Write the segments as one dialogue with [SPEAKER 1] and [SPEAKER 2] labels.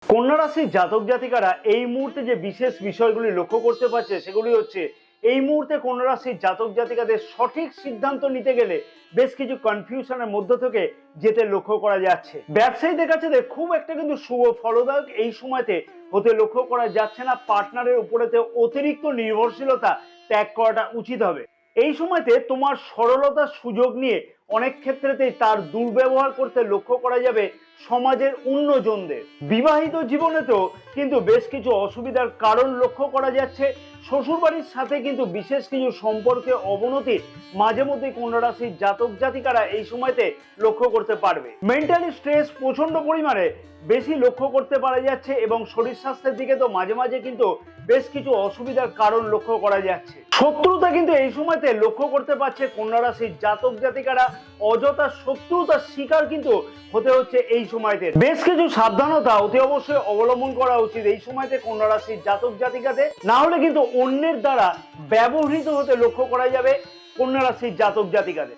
[SPEAKER 1] কন্যা রাশির জাতক জাতিকারা এই মুহূর্তে যে বিশেষ বিষয়গুলি লক্ষ্য করতে পারছে সেগুলি হচ্ছে এই মুহূর্তে কন্যা রাশির জাতক জাতিকাদের সঠিক সিদ্ধান্ত নিতে গেলে বেশ কিছু কনফিউশনের মধ্য থেকে যেতে লক্ষ্য করা যাচ্ছে। ব্যবসায়ীদের কাছে খুব একটা কিন্তু শুভ ফলদায়ক এই সময়তে হতে লক্ষ্য করা যাচ্ছে না। পার্টনারের উপরেতে অতিরিক্ত নির্ভরশীলতা ত্যাগ করাটা উচিত হবে। এই সময়তে তোমার সরলতার সুযোগ নিয়ে অনেক ক্ষেত্রেতেই তার দুর্ব্যবহার করতে লক্ষ্য করা যাবে সমাজের অন্যজনদের। বিবাহিত জীবনেতেও কিন্তু বেশ কিছু অসুবিধার কারণ লক্ষ্য করা যাচ্ছে। শ্বশুরবাড়ির সাথে কিন্তু বিশেষ কিছু সম্পর্কে অবনতি মাঝে মধ্যে কন্যা রাশির জাতক জাতিকারা এই সময়তে লক্ষ্য করতে পারবে। মেন্টালি স্ট্রেস প্রচন্ড পরিমাণে বেশি লক্ষ্য করতে পারা যাচ্ছে এবং শরীর স্বাস্থ্যের দিকে তো মাঝে মাঝে কিন্তু বেশ কিছু অসুবিধার কারণ লক্ষ্য করা যাচ্ছে। শত্রুতা কিন্তু এই সময়তে লক্ষ্য করতে পারছে কন্যা রাশির জাতক জাতিকারা। অযথা শত্রুতার শিকার কিন্তু হতে হচ্ছে এই সময়তে। বেশ কিছু সাবধানতা অতি অবশ্যই অবলম্বন করা উচিত এই সময়তে কন্যা রাশির জাতক জাতিকাদের, না হলে কিন্তু অন্যের দ্বারা ব্যবহৃত হতে লক্ষ্য করা যাবে কন্যা রাশির জাতক জাতিকাদের।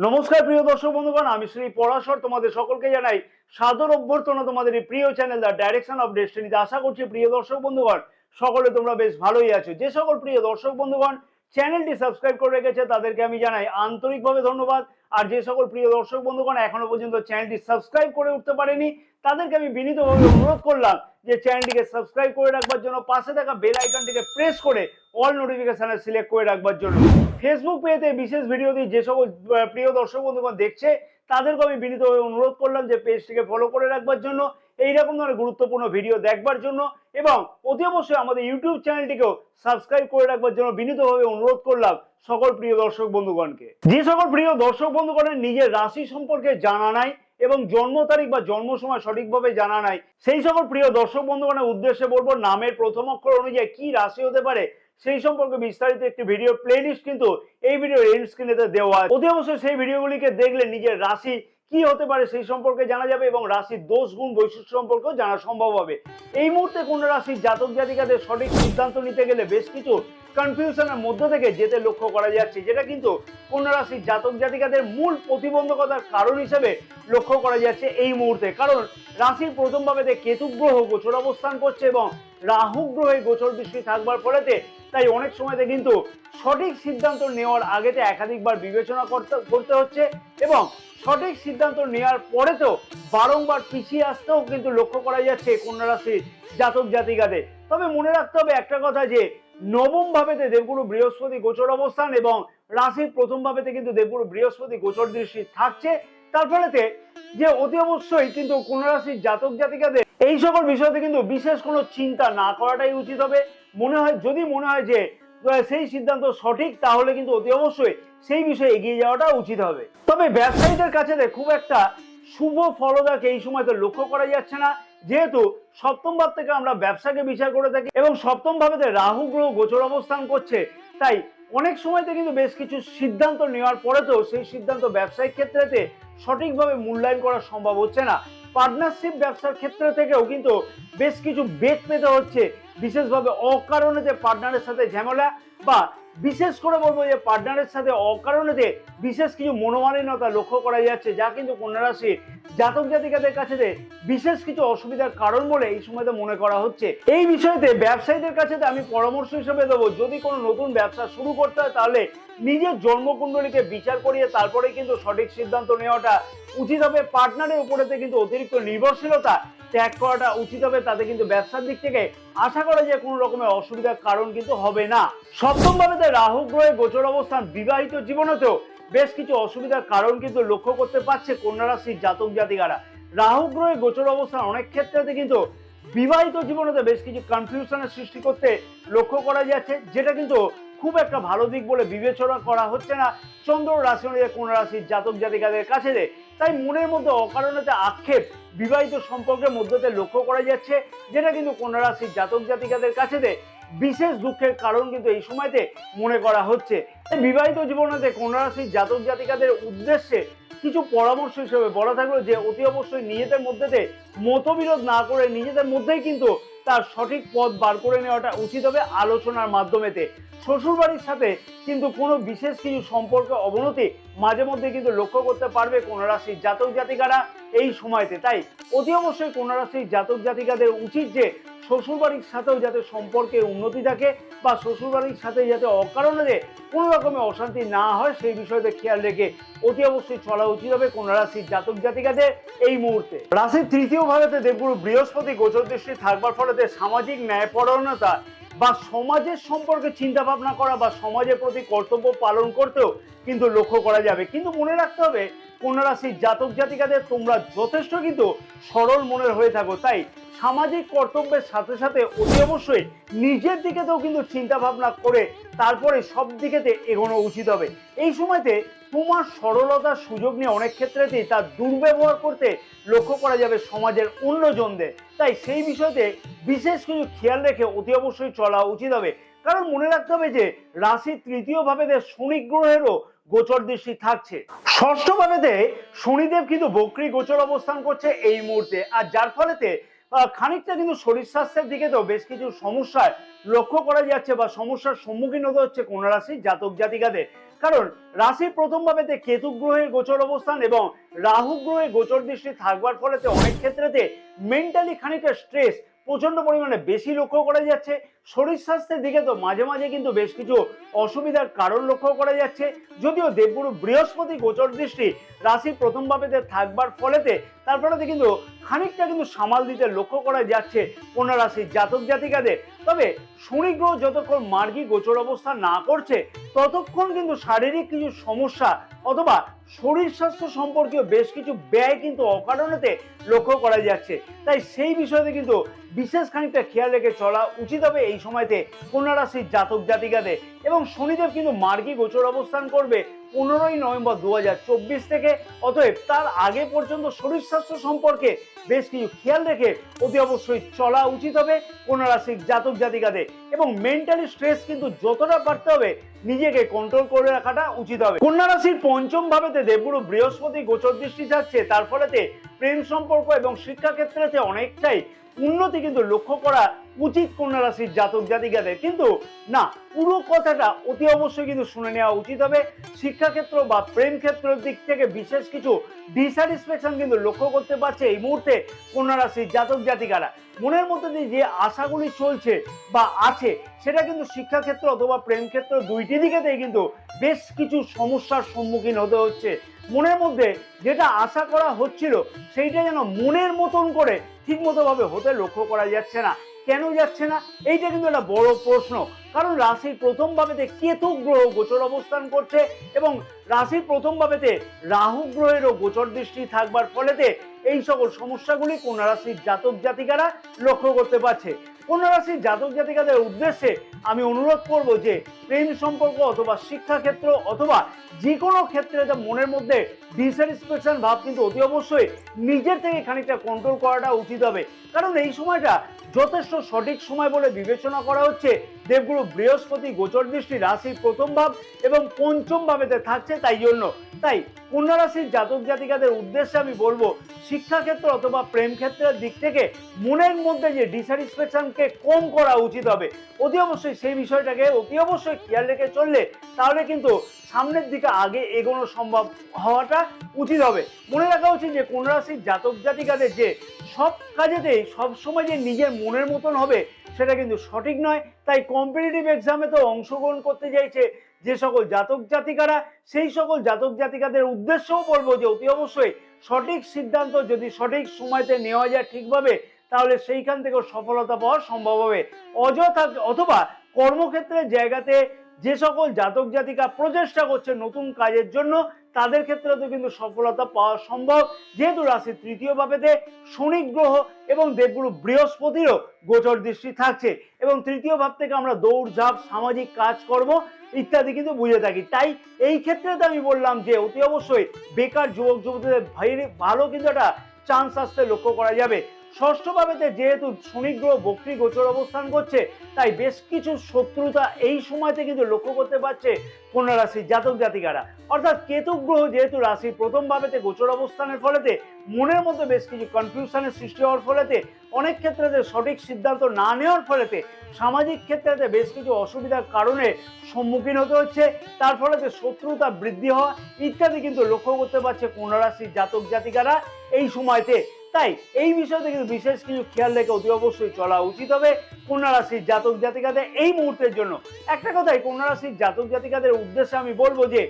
[SPEAKER 1] নমস্কার প্রিয় দর্শক বন্ধুগণ, আমি শ্রী পরাশর তোমাদের সকলকে জানাই সাদর অভ্যর্থনা তোমাদের এই প্রিয় চ্যানেল দ্য ডাইরেকশন অফ ডেস্টিনিতে। আশা করছি প্রিয় দর্শক বন্ধুগণ সকলে তোমরা বেশ ভালোই আছো। যে সকল প্রিয় দর্শক বন্ধুগণ চ্যানেলটি সাবস্ক্রাইব করে রেখেছে তাদেরকে আমি জানাই আন্তরিকভাবে ধন্যবাদ। আর যে সকল প্রিয় দর্শক বন্ধুগণ এখনো পর্যন্ত চ্যানেলটি সাবস্ক্রাইব করে উঠতে পারেনি তাদেরকে আমি বিনীতভাবে অনুরোধ করলাম যে চ্যানেলটিকে সাবস্ক্রাইব করে রাখবার জন্য, পাশে থাকা বেল আইকনটিকে প্রেস করে অল নোটিফিকেশনে সিলেক্ট করে রাখবার জন্য। ফেসবুক পেজে বিশেষ ভিডিওটি যে সকল প্রিয় দর্শক বন্ধুগণ দেখছে তাদেরকে আমি বিনীতভাবে অনুরোধ করলাম যে পেজটিকে ফলো করে রাখবার জন্য, এইরকম ধরনের গুরুত্বপূর্ণ ভিডিও দেখবার জন্য, এবং অতি অবশ্যই আমাদের ইউটিউব চ্যানেলটিকেও সাবস্ক্রাইব করে রাখবার জন্য বিনীতভাবে অনুরোধ করলাম সকল প্রিয় দর্শক বন্ধুগণকে। যে সকল প্রিয় দর্শক বন্ধুগণের নিজের রাশি সম্পর্কে জানা নাই এবং জন্ম তারিখ বা জন্ম সময় সঠিকভাবে জানা নাই, সেই সকল প্রিয় দর্শক বন্ধুগণের উদ্দেশ্যে বলবো নামের প্রথম অক্ষর অনুযায়ী কি রাশি হতে পারে সেই সম্পর্কে বিস্তারিত একটি ভিডিও প্লেলিস্ট কিন্তু এই ভিডিওর এন্ড স্ক্রিনেতে দেওয়া আছে। অতি অবশ্যই সেই ভিডিওগুলিকে দেখলে নিজের রাশি কি হতে পারে সেই সম্পর্কে জানা যাবে এবং রাশির দোষ গুণ বৈশিষ্ট্য সম্পর্কেও জানা সম্ভব হবে। এই মুহূর্তে কন্যা রাশির জাতক জাতিকাদের সঠিক সিদ্ধান্ত নিতে গেলে বেশ কিছু কনফিউশনের মধ্য থেকে যেতে লক্ষ্য করা যাচ্ছে, যেটা কিন্তু কন্যা রাশির জাতক জাতিকাদের মূল প্রতিবন্ধকতার কারণ হিসেবে লক্ষ্য করা যাচ্ছে এই মুহূর্তে। কারণ রাশির প্রথম ভাবেতে কেতু গ্রহ গোচর অবস্থান করছে এবং রাহু গ্রহে গোচর দৃষ্টি থাকবার ফলেতে তাই অনেক সময়তে কিন্তু সঠিক সিদ্ধান্ত নেওয়ার আগেতে একাধিকবার বিবেচনা করতে হচ্ছে এবং সঠিক সিদ্ধান্ত নেওয়ার পরেতেও বারংবার পিছিয়ে আসতেও কিন্তু লক্ষ্য করা যাচ্ছে কন্যা রাশির জাতক জাতিকাদের। তবে মনে রাখতে হবে একটা কথা, যে নবম ভাবেতে দেবগুরু বৃহস্পতি গোচর অবস্থান এবং রাশির প্রথম ভাবেতে কিন্তু দেবগুরু বৃহস্পতি গোচর দৃষ্টি থাকছে, তার ফলেতে যে অতি অবশ্যই কিন্তু কন্যা রাশির জাতক জাতিকাদের এই সকল বিষয়তে কিন্তু বিশেষ কোনো চিন্তা না করাটাই উচিত হবে। যদি মনে হয় যে সেই সিদ্ধান্ত সঠিক, তাহলে কিন্তু অতি অবশ্যই সেই বিষয়ে এগিয়ে যাওয়াটা উচিত হবে। তবে ব্যবসায়ীদের কাছে খুব একটা শুভ ফলদায়ক এই সময়তে লক্ষ্য করা যাচ্ছে না, যেহেতু সপ্তম ভাব থেকে আমরা ব্যবসাকে বিচার করে থাকি এবং সপ্তম ভাবেতে রাহু গ্রহ গোচর অবস্থান করছে, তাই অনেক সময়তে কিন্তু বেশ কিছু সিদ্ধান্ত নেওয়ার পরেতেও সেই সিদ্ধান্ত ব্যবসায়িক ক্ষেত্রেতে সঠিকভাবে মূল্যায়ন করা সম্ভব হচ্ছে না। পার্টনারশিপ ব্যবসার ক্ষেত্রে থেকেও কিন্তু বেশ কিছু বেগ পেতে হচ্ছে, বিশেষভাবে অকারণে যে পার্টনারের সাথে ঝামেলা, বা বিশেষ করে বলবো যে পার্টনারের সাথে অকারণে বিশেষ কিছু মনোমালিন্যতা লক্ষ্য করা যাচ্ছে, যা কিন্তু কন্যা রাশির জাতক জাতিকাদের কাছে বিশেষ কিছু অসুবিধার কারণ বলে এই সময়তে মনে করা হচ্ছে। এই বিষয়তে ব্যবসায়ীদের কাছে আমি পরামর্শ হিসেবে দেবো, যদি কোনো নতুন ব্যবসা শুরু করতে হয় তাহলে নিজের জন্মকুণ্ডলীকে বিচার করিয়ে তারপরে কিন্তু সঠিক সিদ্ধান্ত নেওয়াটা উচিত হবে। পার্টনারের উপরেতে কিন্তু অতিরিক্ত নির্ভরশীলতা ত্যাগ করাটা উচিত হবে, তাতে কিন্তু ব্যবসার দিক থেকে আশা করা যায় কোনো রকমের অসুবিধার কারণ কিন্তু হবে না। সপ্তম ভাবেতে রাহু গ্রহের গোচর অবস্থান বিবাহিত জীবনেতেও বেশ কিছু অসুবিধার কারণ কিন্তু লক্ষ্য করতে পারছে কন্যা রাশির জাতক জাতিকারা। রাহু গ্রহের গোচর অবস্থান অনেক ক্ষেত্রে কিন্তু বিবাহিত জীবনেতে বেশ কিছু কনফিউশনের সৃষ্টি করতে লক্ষ্য করা যাচ্ছে, যেটা কিন্তু খুব একটা ভালো দিক বলে বিবেচনা করা হচ্ছে না চন্দ্র রাশি অনুযায়ী কন্যা রাশির জাতক জাতিকাদের কাছে। তাই মনের মধ্যে অকারণেতে আক্ষেপ বিবাহিত সম্পর্কের মধ্যে লক্ষ্য করা যাচ্ছে, যেটা কিন্তু কন্যা রাশির জাতক জাতিকাদের কাছে বিশেষ দুঃখের কারণ কিন্তু এই সময়তে মনে করা হচ্ছে। বিবাহিত জীবনেতে কন্যা রাশির জাতক জাতিকাদের উদ্দেশ্যে কিছু পরামর্শ হিসেবে বলা থাকলো যে অতি অবশ্যই নিজেদের মধ্যে মতবিরোধ না করে নিজেদের মধ্যেই কিন্তু তার সঠিক পথ বার করে নেওয়াটা উচিত হবে আলোচনার মাধ্যমেতে। শ্বশুর বাড়ির সাথে কিন্তু কোনো বিশেষ কিছু সম্পর্কে অবনতি মাঝে মধ্যে কিন্তু লক্ষ্য করতে পারবে কন্যা রাশির জাতক জাতিকারা এই সময়তে। তাই অতি অবশ্যই কন্যা রাশির জাতক জাতিকাদের উচিত যে শ্বশুর বাড়ির সাথেও যাতে সম্পর্কের উন্নতি থাকে বা শ্বশুর বাড়ির সাথে যাতে অকারণে কোনো রকমের অশান্তি না হয় সেই বিষয়তে খেয়াল রেখে অতি অবশ্যই চলা উচিত হবে কন্যা রাশির জাতক জাতিকাদের এই মুহূর্তে। রাশির তৃতীয় ভাবেতে দেবগুরু বৃহস্পতি গোচর দৃষ্টি থাকবার ফলে সামাজিক ন্যায়পরায়ণতা বা সমাজের সম্পর্কে চিন্তা ভাবনা করা বা সমাজের প্রতি কর্তব্য পালন করতেও কিন্তু লক্ষ্য করা যাবে। কিন্তু মনে রাখতে হবে কন্যা রাশির জাতক জাতিকাদের তোমরা যথেষ্ট কিন্তু সরল মনের হয়ে থাকো, তাই সামাজিক কর্তব্যের সাথে সাথে অতি অবশ্যই নিজের দিকেতেও কিন্তু চিন্তা ভাবনা করে তারপরে সব দিকেতে এগোনো উচিত হবে। এই সময়তে তোমার সরলতার সুযোগ নিয়ে অনেক ক্ষেত্রেতেই তার দুর্ব্যবহার করতে লক্ষ্য করা যাবে সমাজের অন্যজনদের। তাই সেই বিষয়তে বিশেষ কিছু খেয়াল রেখে অতি অবশ্যই চলা উচিত হবে। কারণ মনে রাখতে হবে যে রাশির তৃতীয় ভাবেতে শনি গ্রহেরও গোচর দৃষ্টি থাকছে। ষষ্ঠ ভাবেতে শনিদেব কিন্তু বক্রী গোচর অবস্থান করছে এই মুহূর্তে, আর যার ফলেতে খানিকটা কিন্তু শরীর স্বাস্থ্যের দিকে তো বেশ কিছু সমস্যার লক্ষ্য করা যাচ্ছে বা সমস্যার সম্মুখীন হতে হচ্ছে কন্যা রাশির জাতক জাতিকাদের। কারণ রাশির প্রথম ভাবেতে কেতু গ্রহের গোচর অবস্থান এবং রাহু গ্রহের গোচর দৃষ্টি থাকবার ফলেতে অনেক ক্ষেত্রেতে মেন্টালি খানিকটা স্ট্রেস প্রচন্ড পরিমাণে বেশি লক্ষ্য করা যাচ্ছে। শরীর স্বাস্থ্যের দিকে তো মাঝে মাঝে কিন্তু বেশ কিছু অসুবিধার কারণ লক্ষ্য করা যাচ্ছে। যদিও দেবগুরু বৃহস্পতি গোচর দৃষ্টি রাশির প্রথম ভাবেতে থাকবার ফলেতে তারপরে কিন্তু খানিকটা কিন্তু সামাল দিতে লক্ষ্য করা যাচ্ছে কন্যা রাশির জাতক জাতিকাদের। তবে শনি গ্রহ যতক্ষণ মার্গী গোচর অবস্থা না করছে ততক্ষণ কিন্তু শারীরিক কিছু সমস্যা অথবা শরীর স্বাস্থ্য সম্পর্কীয় বেশ কিছু ব্যয় কিন্তু অকারণেতে লক্ষ্য করা যাচ্ছে। তাই সেই বিষয়তে কিন্তু বিশেষ খানিকটা খেয়াল রেখে চলা উচিত হবে এই সময়তে কন্যা রাশির জাতক জাতিকাদের। এবং শনিদেব কিন্তু মার্গী গোচর অবস্থান করবে 15ই নভেম্বর 2024 থেকে। অতএব তার আগে পর্যন্ত শরীর স্বাস্থ্য সম্পর্কে বেশ কিছু খেয়াল রেখে অতি অবশ্যই চলা উচিত হবে কন্যা রাশির জাতক জাতিকাদের। এবং মেন্টালি স্ট্রেস কিন্তু যতটা পারতে হবে নিজেকে কন্ট্রোল করে রাখাটা উচিত হবে। কন্যা রাশির পঞ্চম ভাবেতে দেবগুরু বৃহস্পতি গোচর দৃষ্টি থাকছে, তার ফলেতে প্রেম সম্পর্ক এবং শিক্ষা ক্ষেত্রেতে অনেকটাই উন্নতি কিন্তু লক্ষ্য করা উচিত কন্যা রাশির জাতক জাতিকাদের। কিন্তু না, পুরো কথাটা অতি অবশ্যই কিন্তু শুনে নেওয়া উচিত হবে। শিক্ষাক্ষেত্র বা প্রেম ক্ষেত্রের দিক থেকে বিশেষ কিছু ডিস্যাটিসফ্যাকশন কিন্তু লক্ষ্য করতে পারছে এই মুহূর্তে কন্যা রাশির জাতক জাতিকারা। মনের মধ্যে দিয়ে যে আশাগুলি চলছে বা আছে সেটা কিন্তু শিক্ষাক্ষেত্র অথবা প্রেম ক্ষেত্র দুইটি দিকেতেই কিন্তু বেশ কিছু সমস্যার সম্মুখীন হতে হচ্ছে। মনের মধ্যে যেটা আশা করা হচ্ছিল সেইটা যেন মনের মতন করে ঠিক মতো ভাবে হতে লক্ষ্য করা যাচ্ছে না। কেন যাচ্ছে না, এইটা কিন্তু একটা বড় প্রশ্ন। কারণ রাশির প্রথম ভাবেতে কেতু গ্রহ গোচর অবস্থান করছে এবং রাশির প্রথম ভাবেতে রাহু গ্রহেরও গোচর দৃষ্টি থাকবার ফলেতে এই সকল সমস্যাগুলি কন্যা রাশির জাতক জাতিকারা লক্ষ্য করতে পারছে। কন্যা রাশির জাতক জাতিকাদের উদ্দেশ্যে আমি অনুরোধ করব যে প্রেম সম্পর্ক অথবা শিক্ষাক্ষেত্র অথবা যে কোনো ক্ষেত্রে মনের মধ্যে ডিস্যাটিসফ্যাকশন ভাব কিন্তু অতি অবশ্যই নিজের থেকে খানিকটা কন্ট্রোল করাটা উচিত হবে। কারণ এই সময়টা যথেষ্ট সঠিক সময় বলে বিবেচনা করা হচ্ছে। দেবগুরু বৃহস্পতি গোচর দৃষ্টি রাশির প্রথম ভাব এবং পঞ্চম ভাবেতে থাকছে, তাই কন্যা রাশির জাতক জাতিকাদের উদ্দেশ্যে আমি বলবো শিক্ষাক্ষেত্র অথবা প্রেম ক্ষেত্রের দিক থেকে মনের মধ্যে যে ডিস্যাটিসফ্যাকশনকে কম করা উচিত হবে। অতি অবশ্যই সেই বিষয়টাকে অতি অবশ্যই খেয়াল রেখে চললে তাহলে কিন্তু সামনের দিকে আগে এগোনো সম্ভব হওয়াটা উচিত হবে। মনে রাখা উচিত যে কন্যা রাশির জাতক জাতিকাদের যে সব কাজেতেই সবসময় যে নিজের মনের মতন হবে সেটা কিন্তু সঠিক নয়। তাই কম্পিটিটিভ এক্সামে তো অংশগ্রহণ করতে চাইছে যে সকল জাতক জাতিকারা, সেই সকল জাতক জাতিকাদের উদ্দেশ্যও বলবো যে অতি অবশ্যই সঠিক সিদ্ধান্ত যদি সঠিক সময়তে নেওয়া যায় ঠিকভাবে তাহলে সেইখান থেকেও সফলতা পাওয়া সম্ভব হবে। অযথা অথবা কর্মক্ষেত্রের জায়গাতে যে সকল জাতক জাতিকা প্রচেষ্টা করছে নতুন কাজের জন্য তাদের ক্ষেত্রে তো কিন্তু সফলতা পাওয়া সম্ভব, যেহেতু রাশির তৃতীয় ভাবেতে শনি গ্রহ এবং দেবগুরু বৃহস্পতিরও গোচর দৃষ্টি থাকছে এবং তৃতীয় ভাব থেকে আমরা দৌড়ঝাঁপ সামাজিক কাজকর্ম ইত্যাদি কিন্তু বুঝে থাকি। তাই এই ক্ষেত্রে তো আমি বললাম যে অতি অবশ্যই বেকার যুবক যুবতীদের ভালো কিন্তু একটা চান্স আসতে লক্ষ্য করা যাবে। ষষ্ঠ ভাবেতে যেহেতু শনি গ্রহ বক্রী গোচর অবস্থান করছে, তাই বেশ কিছু শত্রুতা এই সময়তে কিন্তু লক্ষ্য করতে পারছে কন্যা রাশির জাতক জাতিকারা। অর্থাৎ কেতু গ্রহ যেহেতু রাশির প্রথম ভাবেতে গোচর অবস্থানের ফলেতে মনের মধ্যে বেশ কিছু কনফিউশনের সৃষ্টি হওয়ার ফলেতে অনেক ক্ষেত্রে সঠিক সিদ্ধান্ত না নেওয়ার ফলেতে সামাজিক ক্ষেত্রে বেশ কিছু অসুবিধার কারণে সম্মুখীন হতে হচ্ছে, তার ফলেতে শত্রুতা বৃদ্ধি হওয়া ইত্যাদি কিন্তু লক্ষ্য করতে পারছে কন্যা রাশির জাতক জাতিকারা এই সময়তে। তাই এই বিষয়তে কিন্তু বিশেষ কিছু খেয়াল রেখে অতি অবশ্যই চলা উচিত হবে কন্যা রাশির জাতক জাতিকাদের এই মুহূর্তের জন্য। একটা কথাই কন্যা রাশির জাতক জাতিকাদের উদ্দেশ্যে আমি বলবো যে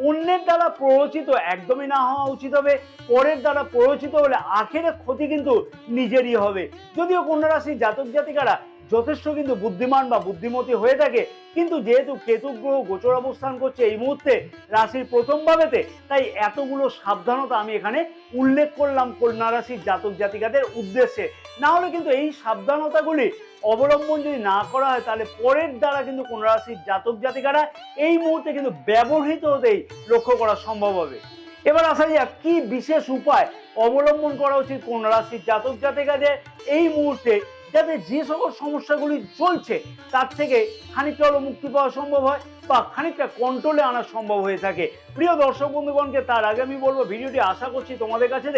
[SPEAKER 1] অন্যের দ্বারা প্ররোচিত একদমই না হওয়া উচিত হবে। পরের দ্বারা প্ররোচিত হলে আখেরে ক্ষতি কিন্তু নিজেরই হবে। যদিও কন্যা রাশির জাতক জাতিকারা যথেষ্ট কিন্তু বুদ্ধিমান বা বুদ্ধিমতী হয়ে থাকে, কিন্তু যেহেতু কেতু গ্রহ গোচর অবস্থান করছে এই মুহূর্তে রাশির প্রথম ভাবেতে, তাই এতগুলো সাবধানতা আমি এখানে উল্লেখ করলাম কন্যা রাশির জাতক জাতিকাদের উদ্দেশ্যে। না হলে কিন্তু এই সাবধানতাগুলি অবলম্বন যদি না করা হয় তাহলে পরের দ্বারা কিন্তু কন্যা রাশির জাতক জাতিকারা এই মুহূর্তে কিন্তু ব্যবহৃত হতেই লক্ষ্য করা সম্ভব হবে। এবার আসা যাক কি বিশেষ উপায় অবলম্বন করা উচিত কন্যা রাশির জাতক জাতিকাদের এই মুহূর্তে, যাতে যে সকল সমস্যাগুলি চলছে তার থেকে খানিকটা হলো মুক্তি পাওয়া সম্ভব হয় বা খানিকটা কন্ট্রোলে আনা সম্ভব হয়ে থাকে। প্রিয় দর্শক বন্ধুগণকে তার আগে আমি বলবো ভিডিওটি আশা করছি তোমাদের কাছে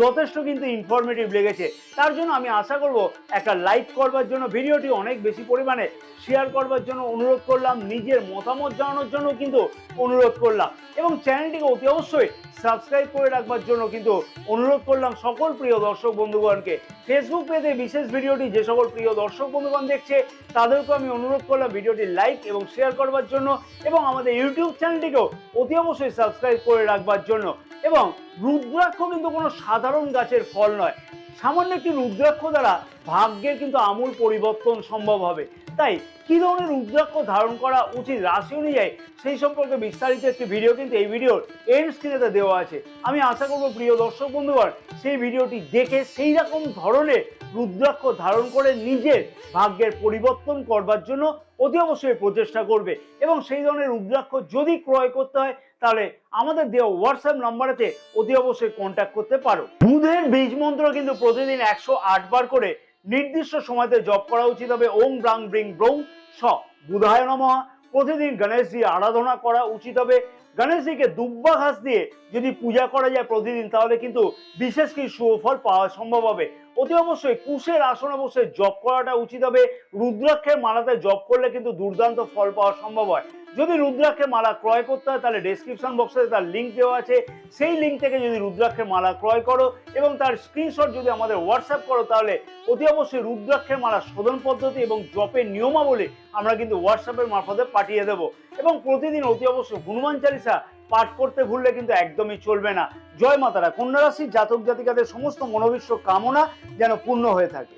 [SPEAKER 1] যথেষ্ট কিন্তু ইনফরমেটিভ লেগেছে। তার জন্য আমি আশা করব একটা লাইক করবার জন্য, ভিডিওটি অনেক বেশি পরিমাণে শেয়ার করবার জন্য অনুরোধ করলাম, নিজের মতামত জানানোর জন্য কিন্তু অনুরোধ করলাম, এবং চ্যানেলটিকে অতি অবশ্যই সাবস্ক্রাইব করে রাখবার জন্য কিন্তু অনুরোধ করলাম সকল প্রিয় দর্শক বন্ধুগণকে। ফেসবুক পেজে বিশেষ ভিডিওটি যে সকল প্রিয় দর্শক বন্ধুগণ দেখছে তাদেরকে আমি অনুরোধ করলাম ভিডিওটি লাইক এবং শেয়ার করবার জন্য, এবং আমাদের ইউটিউব চ্যানেলটিকেও অতি অবশ্যই সাবস্ক্রাইব করে রাখবার জন্য। এবং রুদ্রাক্ষ কিন্তু কোনো সাধারণ গাছের ফল নয়, সামান্য একটি রুদ্রাক্ষ দ্বারা ভাগ্যের কিন্তু আমূল পরিবর্তন সম্ভব হবে। তাই কি ধরনের রুদ্রাক্ষ ধারণ করা উচিত রাশি অনুযায়ী সেই সম্পর্কে বিস্তারিত একটি ভিডিও কিন্তু এই ভিডিওর এন্ড স্ক্রিনে দেওয়া আছে। আমি আশা করব প্রিয় দর্শক বন্ধুগণ সেই ভিডিওটি দেখে সেই রকম ধরনের রুদ্রাক্ষ ধারণ করে নিজের ভাগ্যের পরিবর্তন করবার জন্য অতি অবশ্যই প্রচেষ্টা করবে, এবং সেই ধরনের রুদ্রাক্ষ যদি ক্রয় করতে হয় তাহলে আমাদের দেওয়া হোয়াটসঅ্যাপ নাম্বারেতে অতি অবশ্যই কন্ট্যাক্ট করতে পারো। বুধের বীজ মন্ত্র কিন্তু প্রতিদিন 108 বার করে নির্দিষ্ট সময়তে জপ করা উচিত হবে। ওম ব্রাং ব্রিং ব্রং স বুধায় নমঃ। প্রতিদিন গণেশজি আরাধনা করা উচিত হবে। গণেশজিকে দুব্বা ঘাস দিয়ে যদি পূজা করা যায় প্রতিদিন তাহলে কিন্তু বিশেষ কিছু সুফল পাওয়া সম্ভব হবে। অতি অবশ্যই কুশের আসন অবশ্যই জপ করাটা উচিত হবে। রুদ্রাক্ষের মালাতে জপ করলে কিন্তু দুর্দান্ত ফল পাওয়া সম্ভব হয়। যদি রুদ্রাক্ষের মালা ক্রয় করতে হয় তাহলে ডেসক্রিপশন বক্সে তার লিঙ্ক দেওয়া আছে, সেই লিঙ্ক থেকে যদি রুদ্রাক্ষের মালা ক্রয় করো এবং তার স্ক্রিনশট যদি আমাদের হোয়াটসঅ্যাপ করো তাহলে অতি অবশ্যই রুদ্রাক্ষের মালা শোধন পদ্ধতি এবং জপের নিয়মাবলী আমরা কিন্তু হোয়াটসঅ্যাপের মারফতে পাঠিয়ে দেবো। এবং প্রতিদিন অতি অবশ্যই হনুমান চালিসা পাঠ করতে ভুললে কিন্তু একদমই চলবে না। জয় মাতারা। কন্যা রাশির জাতক জাতিকাদের সমস্ত মনোবিশ্ব কামনা যেন পূর্ণ হয়ে থাকে।